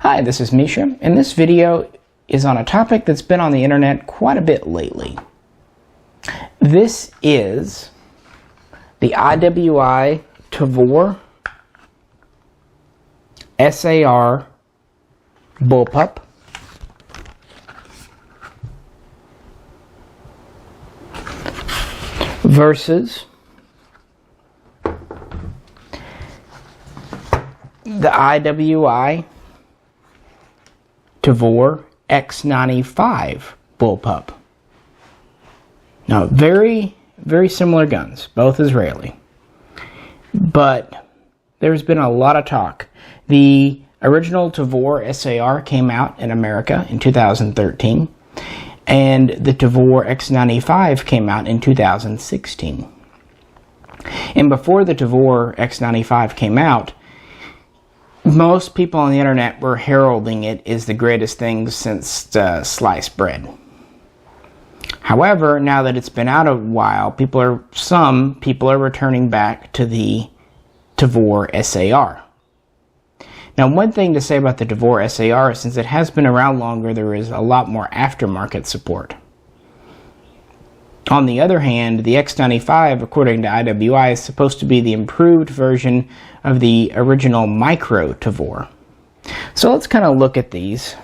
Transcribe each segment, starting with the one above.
Hi, this is Misha, and this video is on a topic that's been on the internet quite a bit lately. This is the IWI Tavor SAR bullpup versus the IWI Tavor X95 bullpup. Now, very similar guns, both Israeli. But there's been a lot of talk. The original Tavor SAR came out in America in 2013, and the Tavor X95 came out in 2016. And before the Tavor X95 came out, most people on the internet were heralding it as the greatest thing since sliced bread. However, now that it's been out a while, some people are returning back to the Tavor SAR. Now, one thing to say about the Tavor SAR, since it has been around longer, there is a lot more aftermarket support. On the other hand, the X95, according to IWI, is supposed to be the improved version of the original micro Tavor. So let's kind of look at these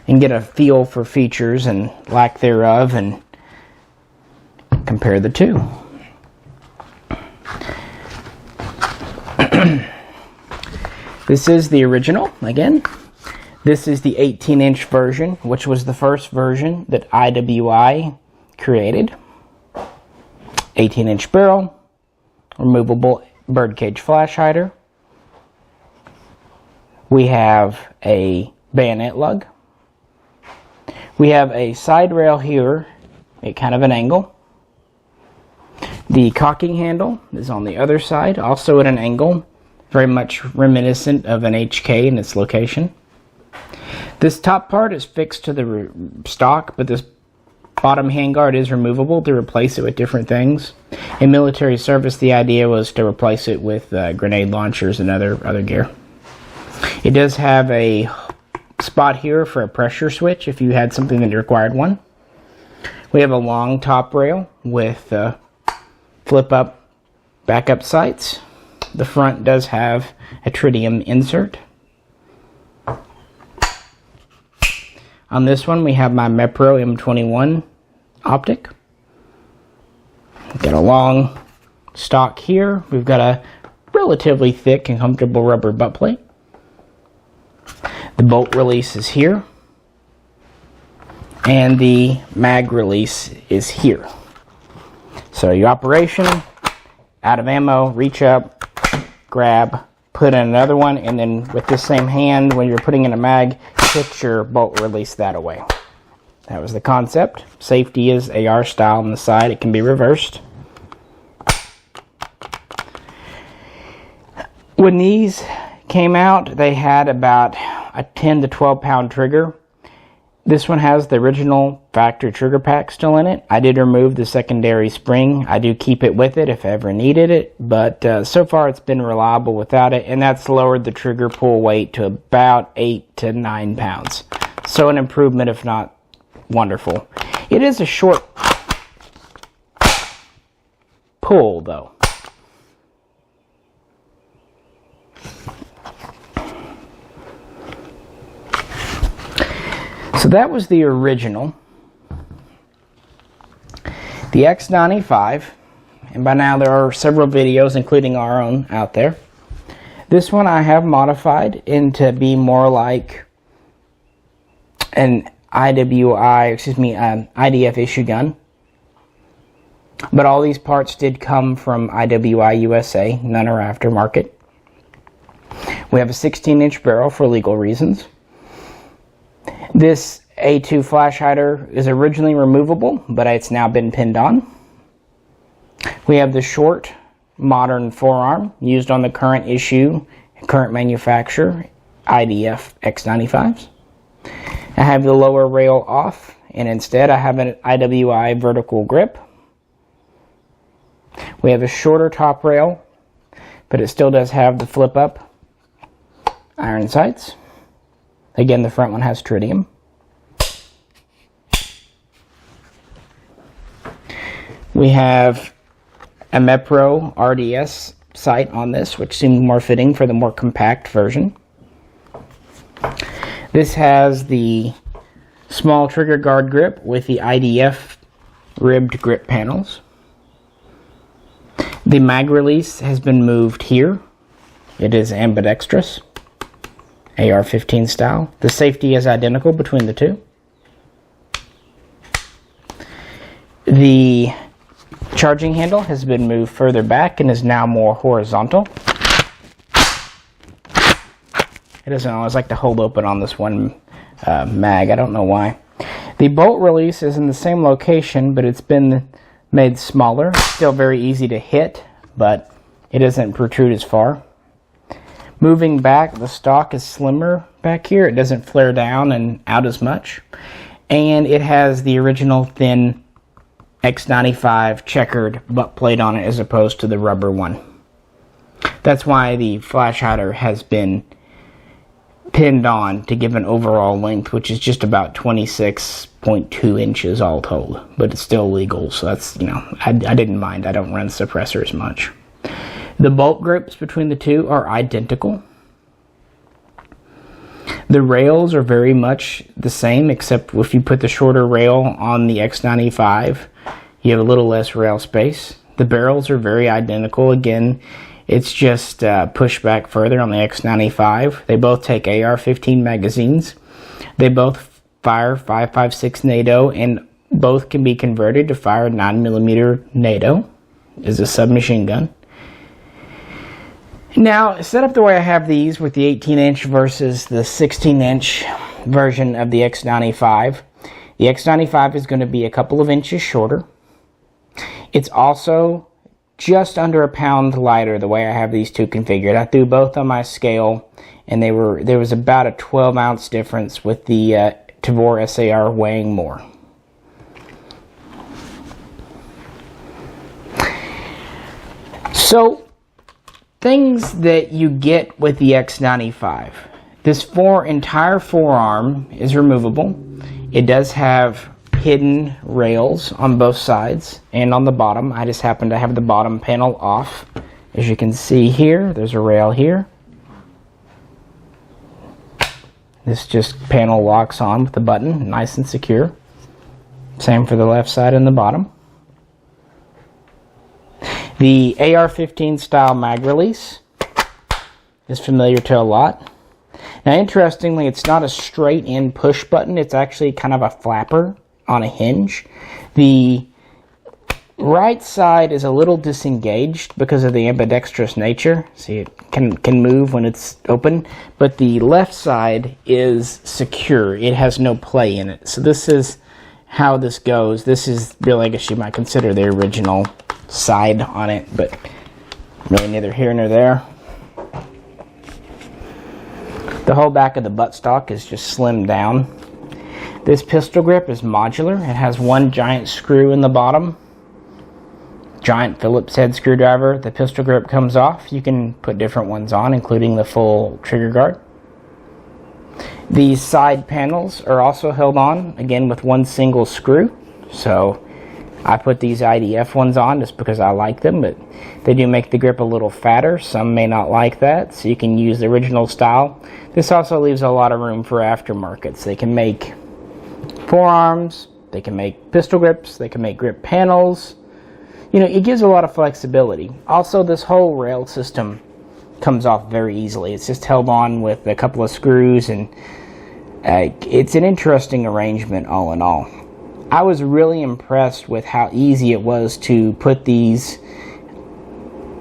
and get a feel for features and lack thereof and compare the two. This is the original, again. This is the 18-inch version, which was the first version that IWI created. 18-inch barrel, removable birdcage flash hider. We have a bayonet lug. We have a side rail here at kind of an angle. The cocking handle is on the other side, also at an angle, very much reminiscent of an HK in its location. This top part is fixed to the stock, but this bottom handguard is removable to replace it with different things. In military service, the idea was to replace it with grenade launchers and other gear. It does have a spot here for a pressure switch if you had something that required one. We have a long top rail with flip-up backup sights. The front does have a tritium insert. On this one, we have my Mepro M21 optic. We've got a long stock here. We've got a relatively thick and comfortable rubber butt plate. The bolt release is here. And the mag release is here. So your operation, out of ammo, reach up, grab, put in another one, and then with this same hand, when you're putting in a mag, hit your bolt release that away. That was the concept. Safety is AR style on the side. It can be reversed. When these came out, they had about a 10 to 12 pound trigger. This one has the original factory trigger pack still in it. I did remove the secondary spring. I do keep it with it if I ever needed it, but so far it's been reliable without it, and that's lowered the trigger pull weight to about 8 to 9 pounds. So an improvement, if not wonderful. It is a short pull, though. So that was the original, the X95, and by now there are several videos, including our own, out there. This one I have modified into be more like an IDF issue gun. But all these parts did come from IWI-USA, none are aftermarket. We have a 16-inch barrel for legal reasons. This A2 flash hider is originally removable, but it's now been pinned on. We have the short, modern forearm used on the current issue, current manufacturer, IDF X95s. I have the lower rail off, and instead I have an IWI vertical grip. We have a shorter top rail, but it still does have the flip-up iron sights. Again, the front one has tritium. We have a Mepro RDS sight on this, which seemed more fitting for the more compact version. This has the small trigger guard grip with the IDF ribbed grip panels. The mag release has been moved here. It is ambidextrous, AR-15 style. The safety is identical between the two. The charging handle has been moved further back and is now more horizontal. It doesn't always like to hold open on this one mag. I don't know why. The bolt release is in the same location, but it's been made smaller. Still very easy to hit, but it doesn't protrude as far. Moving back, the stock is slimmer back here. It doesn't flare down and out as much. And it has the original thin X95 checkered butt plate on it as opposed to the rubber one. That's why the flash hider has been pinned on to give an overall length, which is just about 26.2 inches all told, but it's still legal, so that's, you know, I didn't mind. I don't run suppressors much. The bolt grips between the two are identical. The rails are very much the same, except if you put the shorter rail on the X95, you have a little less rail space. The barrels are very identical. Again, it's just pushed back further on the X95. They both take AR-15 magazines. They both fire 5.56 NATO, and both can be converted to fire 9mm NATO as a submachine gun. Now, set up the way I have these with the 18-inch versus the 16-inch version of the X95. The X95 is going to be a couple of inches shorter. It's also just under a pound lighter the way I have these two configured. I threw both on my scale, and there was about a 12-ounce difference with the Tavor SAR weighing more. So, things that you get with the X95. This entire forearm is removable. It does have hidden rails on both sides and on the bottom. I just happen to have the bottom panel off. As you can see here, there's a rail here. This just panel locks on with the button, nice and secure. Same for the left side and the bottom. The AR-15 style mag release is familiar to a lot. Now, interestingly, it's not a straight in push button. It's actually kind of a flapper on a hinge. The right side is a little disengaged because of the ambidextrous nature. See, it can move when it's open, but the left side is secure. It has no play in it. So this is how this goes. This is really, I guess you might consider the original side on it, but really neither here nor there. The whole back of the buttstock is just slimmed down. This pistol grip is modular. It has one giant screw in the bottom, giant Phillips head screwdriver. The pistol grip comes off. You can put different ones on, including the full trigger guard. These side panels are also held on, again, with one single screw. So I put these IDF ones on just because I like them, but they do make the grip a little fatter. Some may not like that, so you can use the original style. This also leaves a lot of room for aftermarkets. They can make forearms, they can make pistol grips, they can make grip panels. You know, it gives a lot of flexibility. Also, this whole rail system comes off very easily. It's just held on with a couple of screws, and it's an interesting arrangement all in all. I was really impressed with how easy it was to put these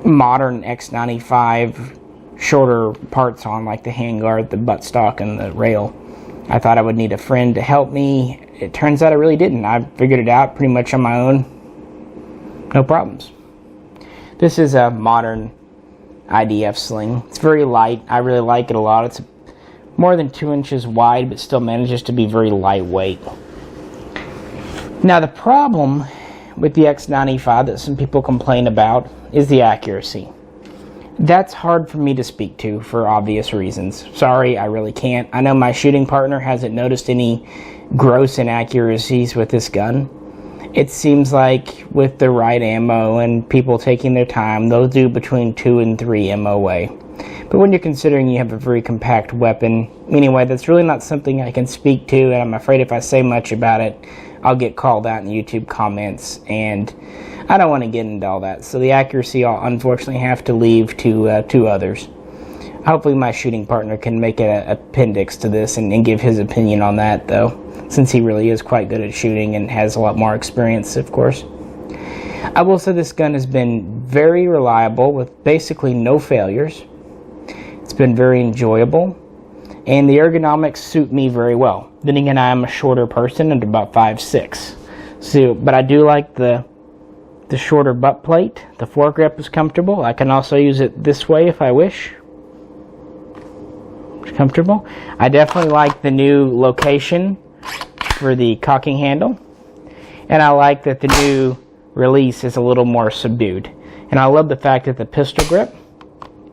modern X95 shorter parts on, like the handguard, the buttstock, and the rail. I thought I would need a friend to help me. It turns out I really didn't. I figured it out pretty much on my own. No problems. This is a modern IDF sling. It's very light. I really like it a lot. It's more than 2 inches wide, but still manages to be very lightweight. Now, the problem with the X95 that some people complain about is the accuracy. That's hard for me to speak to for obvious reasons. Sorry, I really can't. I know my shooting partner hasn't noticed any gross inaccuracies with this gun. It seems like with the right ammo and people taking their time, they'll do between 2 and 3 MOA. But when you're considering you have a very compact weapon, anyway, that's really not something I can speak to, and I'm afraid if I say much about it, I'll get called out in YouTube comments, and I don't want to get into all that. So the accuracy I'll unfortunately have to leave to others. Hopefully my shooting partner can make an appendix to this and give his opinion on that, though, since he really is quite good at shooting and has a lot more experience, of course. I will say this gun has been very reliable with basically no failures. It's been very enjoyable, and the ergonomics suit me very well. Then again, I am a shorter person at about 5'6". So, but I do like the shorter butt plate. The foregrip is comfortable. I can also use it this way if I wish. It's comfortable. I definitely like the new location for the cocking handle, and I like that the new release is a little more subdued, and I love the fact that the pistol grip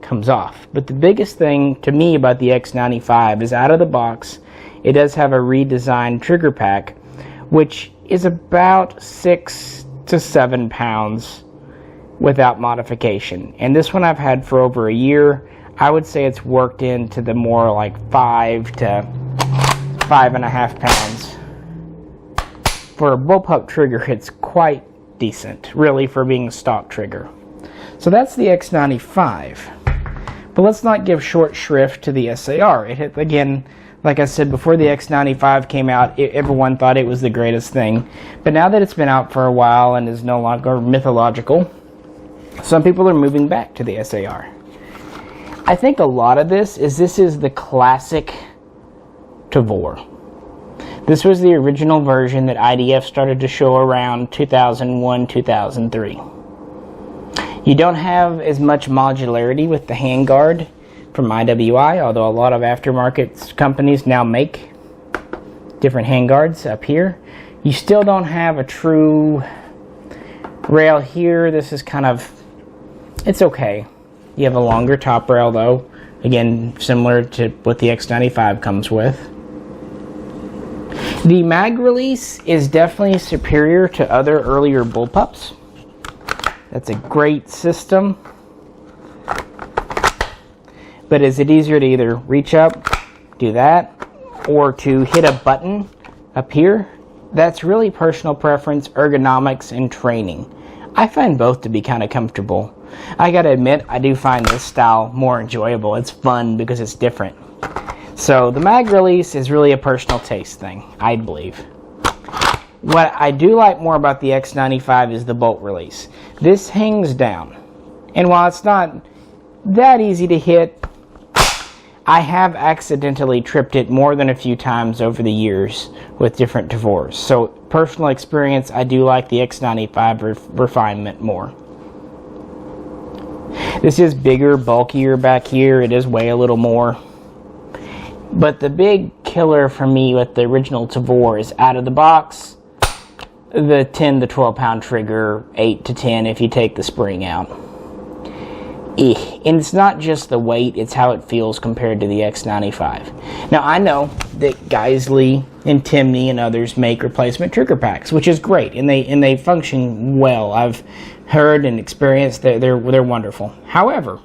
comes off. But the biggest thing to me about the X95 is out of the box it does have a redesigned trigger pack, which is about 6 to 7 pounds without modification, and this one I've had for over a year. I would say it's worked into the more like 5 to 5.5 pounds. For a bullpup trigger, it's quite decent, really, for being a stock trigger. So that's the X95. But let's not give short shrift to the SAR. It, again, like I said, before the X95 came out, everyone thought it was the greatest thing. But now that it's been out for a while and is no longer mythological, some people are moving back to the SAR. I think a lot of this is the classic Tavor. This was the original version that IDF started to show around 2001, 2003. You don't have as much modularity with the Handguard from IWI, although a lot of aftermarket companies now make different handguards up here. You still don't have a true rail here. This is kind of, it's okay. You have a longer top rail though, again similar to what the X95 comes with. The mag release is definitely superior to other earlier bullpups. That's a great system. But is it easier to either reach up, do that, or to hit a button up here? That's really personal preference, ergonomics, and training. I find both to be kind of comfortable. I gotta admit, I do find this style more enjoyable. It's fun because it's different. So the mag release is really a personal taste thing, I believe. What I do like more about the X95 is the bolt release. This hangs down, and while it's not that easy to hit, I have accidentally tripped it more than a few times over the years with different Tavors. So personal experience, I do like the X95 refinement more. This is bigger, bulkier back here. It does weigh a little more. But the big killer for me with the original Tavor is out of the box, the 10 to 12 pound trigger, 8 to 10 if you take the spring out. And it's not just the weight, it's how it feels compared to the X95. Now I know that Geisley and Timney and others make replacement trigger packs, which is great, and they function well. I've heard and experienced that they're wonderful. However,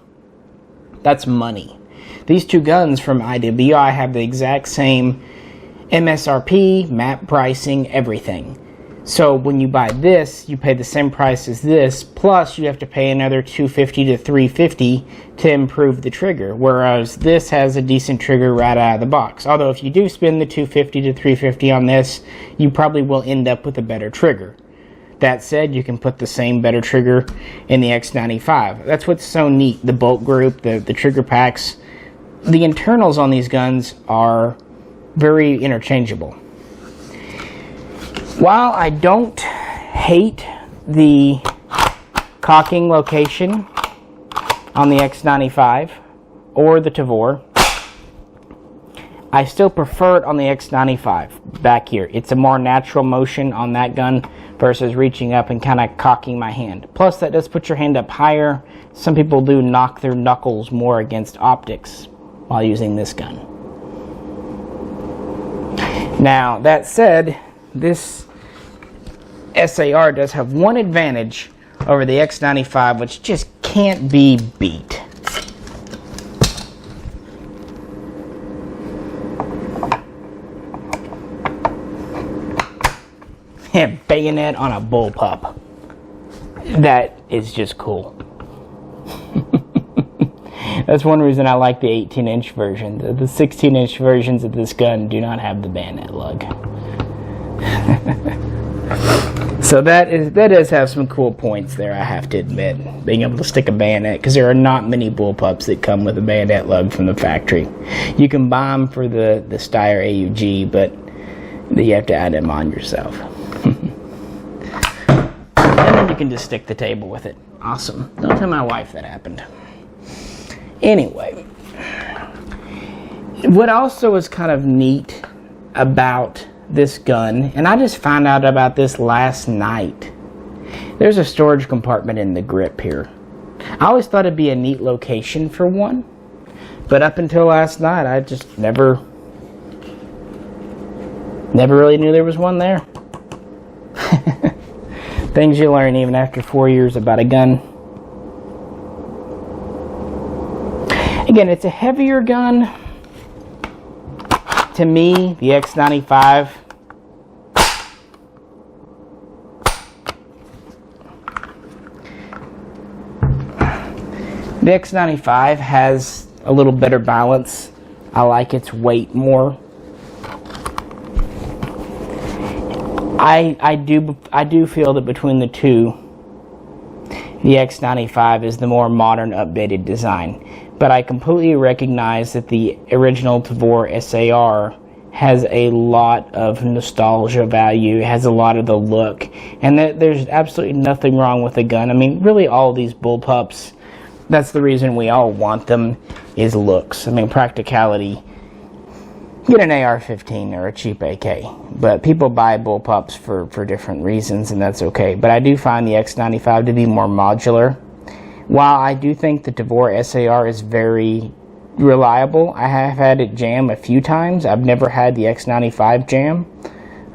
that's money. These two guns from IWI have the exact same MSRP, map pricing, everything. So when you buy this, you pay the same price as this, plus you have to pay another $250 to $350 to improve the trigger, whereas this has a decent trigger right out of the box. Although if you do spend the $250 to $350 on this, you probably will end up with a better trigger. That said, you can put the same better trigger in the X95. That's what's so neat, the bolt group, the trigger packs. The internals on these guns are very interchangeable. While I don't hate the cocking location on the X95 or the Tavor, I still prefer it on the X95 back here. It's a more natural motion on that gun versus reaching up and kind of cocking my hand. Plus, that does put your hand up higher. Some people do knock their knuckles more against optics while using this gun. Now, that said, this SAR does have one advantage over the X95, which just can't be beat. Bayonet on a bullpup. That is just cool. That's one reason I like the 18-inch version. The 16-inch versions of this gun do not have the bayonet lug. So that does have some cool points there, I have to admit. Being able to stick a bayonet, because there are not many bullpups that come with a bayonet lug from the factory. You can buy them for the Steyr AUG, but you have to add them on yourself. And then you can just stick the table with it. Awesome. Don't tell my wife that happened. Anyway, what also is kind of neat about this gun, and I just found out about this last night. There's a storage compartment in the grip here. I always thought it'd be a neat location for one, but up until last night, I just never really knew there was one there. Things you learn even after 4 years about a gun. Again, it's a heavier gun. To me, the X95 has a little better balance. I like its weight more. I do feel that between the two, the X95 is the more modern, updated design. But I completely recognize that the original Tavor SAR has a lot of nostalgia value, has a lot of the look, and that there's absolutely nothing wrong with the gun. I mean, really all these bullpups, that's the reason we all want them, is looks. I mean, practicality. Get an AR-15 or a cheap AK, but people buy bullpups for different reasons, and that's okay. But I do find the X95 to be more modular. While I do think the Tavor SAR is very reliable, I have had it jam a few times. I've never had the X95 jam.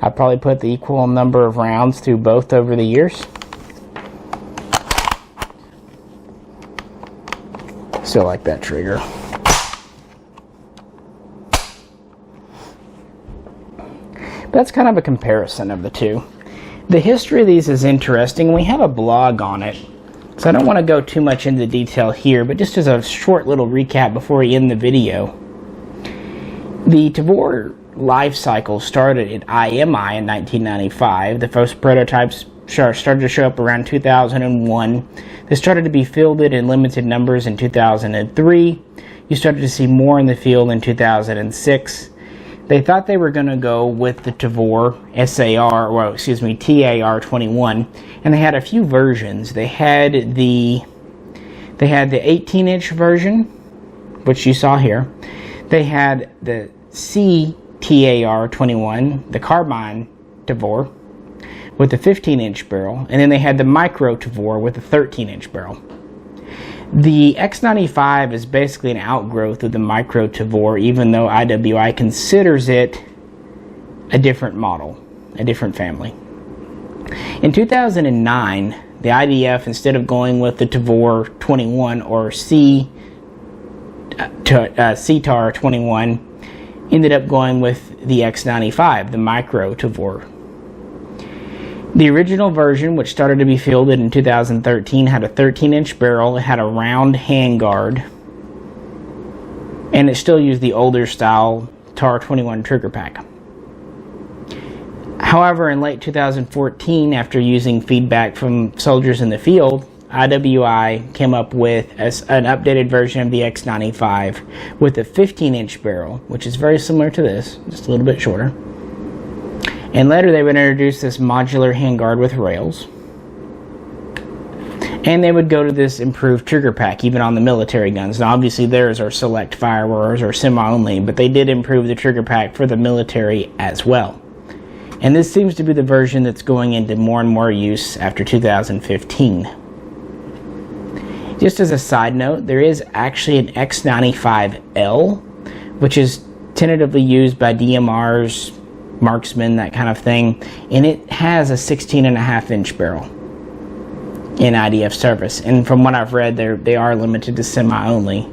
I probably put the equal number of rounds through both over the years. Still like that trigger. That's kind of a comparison of the two. The history of these is interesting. We have a blog on it, so I don't want to go too much into detail here, but just as a short little recap before we end the video. The Tavor life cycle started at IMI in 1995. The first prototypes started to show up around 2001. They started to be fielded in limited numbers in 2003. You started to see more in the field in 2006. They thought they were going to go with the Tavor SAR, well, excuse me, TAR21, and they had a few versions. They had the 18-inch version, which you saw here. They had the CTAR21, the carbine Tavor, with the 15-inch barrel, and then they had the micro Tavor with the 13-inch barrel. The X95 is basically an outgrowth of the micro Tavor, even though IWI considers it a different model, a different family. In 2009, the IDF, instead of going with the Tavor 21 or CTAR21, ended up going with the X95, the micro Tavor. The original version, which started to be fielded in 2013, had a 13-inch barrel, it had a round handguard, and it still used the older style TAR21 trigger pack. However, in late 2014, after using feedback from soldiers in the field, IWI came up with an updated version of the X95 with a 15-inch barrel, which is very similar to this, just a little bit shorter. And later they would introduce this modular handguard with rails. And they would go to this improved trigger pack, even on the military guns. Now obviously theirs are select firewars or semi-only, but they did improve the trigger pack for the military as well. And this seems to be the version that's going into more and more use after 2015. Just as a side note, there is actually an X95L, which is tentatively used by DMRs, marksmen, that kind of thing, and it has a 16.5-inch barrel in IDF service. And from what I've read, they are limited to semi-only.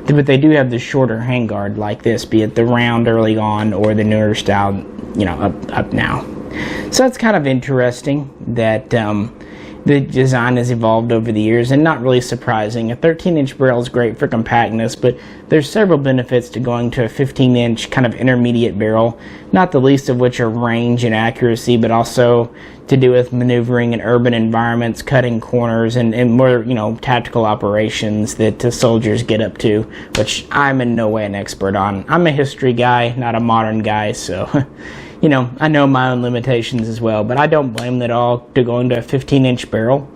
But they do have the shorter handguard like this, be it the round early on or the newer style, you know, up now. So it's kind of interesting that the design has evolved over the years, and not really surprising. A 13-inch barrel is great for compactness, but there's several benefits to going to a 15-inch kind of intermediate barrel, not the least of which are range and accuracy, but also to do with maneuvering in urban environments, cutting corners, and more, you know, tactical operations that the soldiers get up to, which I'm in no way an expert on. I'm a history guy, not a modern guy, so you know, I know my own limitations as well, but I don't blame them at all to go into a 15-inch barrel.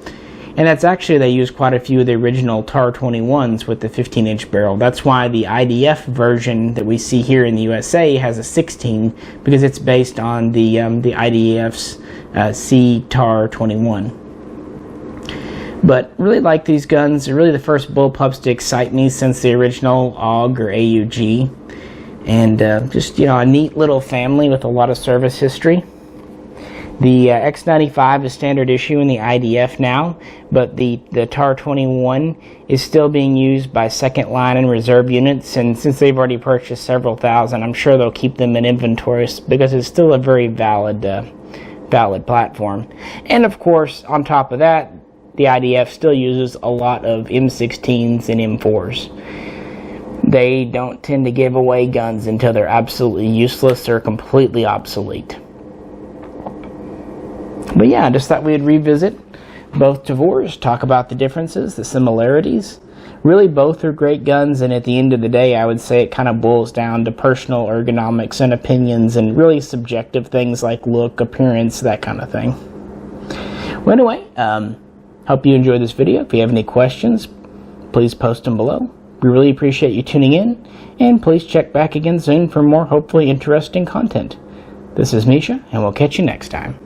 And that's actually, they use quite a few of the original TAR21s with the 15-inch barrel. That's why the IDF version that we see here in the USA has a 16, because it's based on the IDF's CTAR21. But really like these guns. They're really the first bullpups to excite me since the original AUG or AUG. And just, you know, a neat little family with a lot of service history. The X95 is standard issue in the IDF now, but the TAR21 is still being used by second line and reserve units, and since they've already purchased several thousand, I'm sure they'll keep them in inventory because it's still a very valid platform. And of course, on top of that, the IDF still uses a lot of M16s and M4s. They don't tend to give away guns until they're absolutely useless or completely obsolete. But yeah, I just thought we'd revisit both Tavors, talk about the differences, the similarities. Really, both are great guns, and at the end of the day, I would say it kind of boils down to personal ergonomics and opinions, and really subjective things like look, appearance, that kind of thing. Well, anyway, hope you enjoyed this video. If you have any questions, please post them below. We really appreciate you tuning in, and please check back again soon for more hopefully interesting content. This is Misha, and we'll catch you next time.